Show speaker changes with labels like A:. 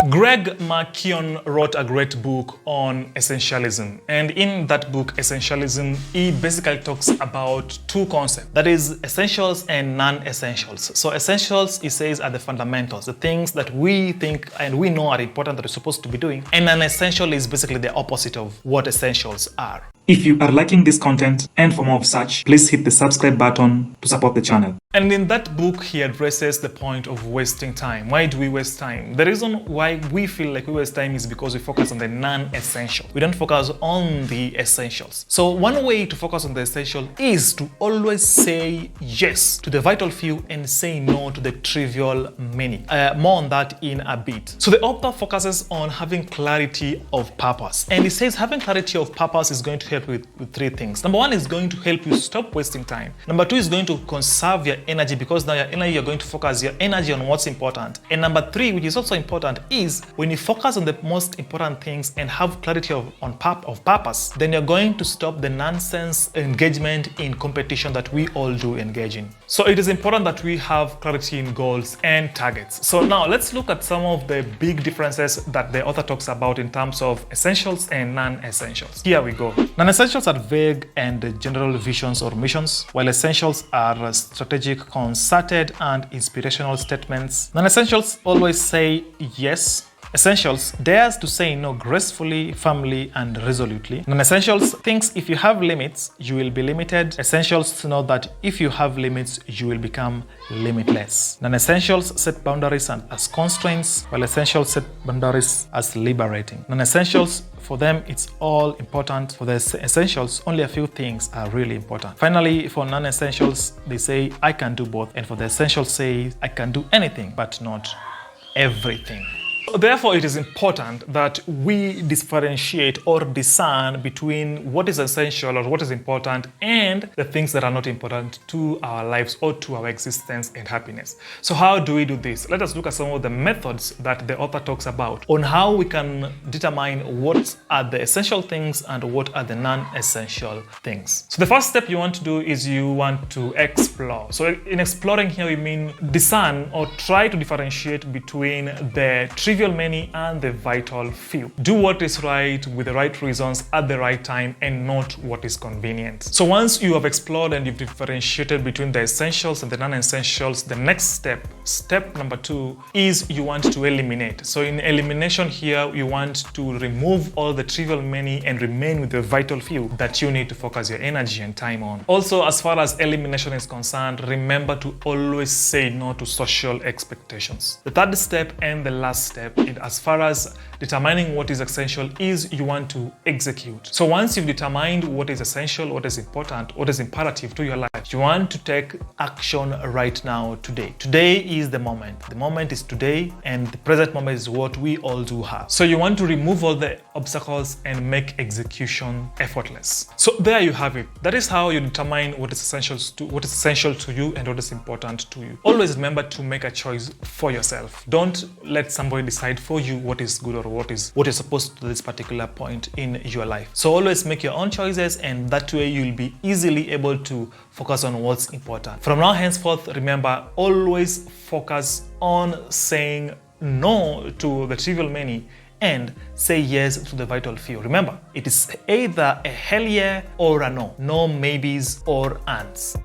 A: Greg McKeown wrote a great book on essentialism, and in that book, Essentialism, he basically talks about two concepts, that is essentials and non-essentials. So essentials, he says, are the fundamentals, the things that we think and we know are important that we're supposed to be doing, and non-essential is basically the opposite of what essentials are.
B: If you are liking this content and for more of such, please hit the subscribe button to support the channel.
A: And in that book, he addresses the point of wasting time. Why do we waste time? The reason why we feel like we waste time is because we focus on the non-essential. We don't focus on the essentials. So one way to focus on the essential is to always say yes to the vital few and say no to the trivial many. More on that in a bit. So the author focuses on having clarity of purpose. And he says having clarity of purpose is going to help with three things. Number one is going to help you stop wasting time. Number two is going to conserve your energy, because now your energy, you're going to focus your energy on what's important. And number three, which is also important, is when you focus on the most important things and have clarity of purpose, then you're going to stop the nonsense engagement in competition that we all do engage in. So it is important that we have clarity in goals and targets. So now let's look at some of the big differences that the author talks about in terms of essentials and non-essentials. Here we go. Non-essentials are vague and general visions or missions, while essentials are strategic, concerted, and inspirational statements. Non-essentials always say yes. Essentials dares to say no gracefully, firmly, and resolutely. Non-essentials thinks if you have limits, you will be limited. Essentials know that if you have limits, you will become limitless. Non-essentials set boundaries as constraints, while essentials set boundaries as liberating. Non-essentials, for them, it's all important. For the essentials, only a few things are really important. Finally, for non-essentials, they say, I can do both. And for the essentials, say, I can do anything, but not everything. Therefore, it is important that we differentiate or discern between what is essential or what is important and the things that are not important to our lives or to our existence and happiness. So how do we do this? Let us look at some of the methods that the author talks about on how we can determine what are the essential things and what are the non-essential things. So the first step you want to do is you want to explore. So in exploring here, we mean discern or try to differentiate between the trivial many and the vital few. Do what is right with the right reasons at the right time and not what is convenient. So once you have explored and you've differentiated between the essentials and the non-essentials, the next step number two, is you want to eliminate. So in elimination here, you want to remove all the trivial many and remain with the vital few that you need to focus your energy and time on. Also, as far as elimination is concerned, remember to always say no to social expectations. The third step and the last step, as far as determining what is essential, is you want to execute. So once you've determined what is essential, what is important, what is imperative to your life, you want to take action right now, today. Today is the moment. The moment is today, and the present moment is what we all do have. So you want to remove all the obstacles and make execution effortless. So there you have it. That is how you determine what is essential to you and what is important to you. Always remember to make a choice for yourself. Don't let somebody decide for you what is good or what you're supposed to do at this particular point in your life. So always make your own choices, and that way you'll be easily able to focus on what's important. From now henceforth, remember, always focus on saying no to the trivial many and say yes to the vital few. Remember, it is either a hell yeah or a no. No maybes or ands.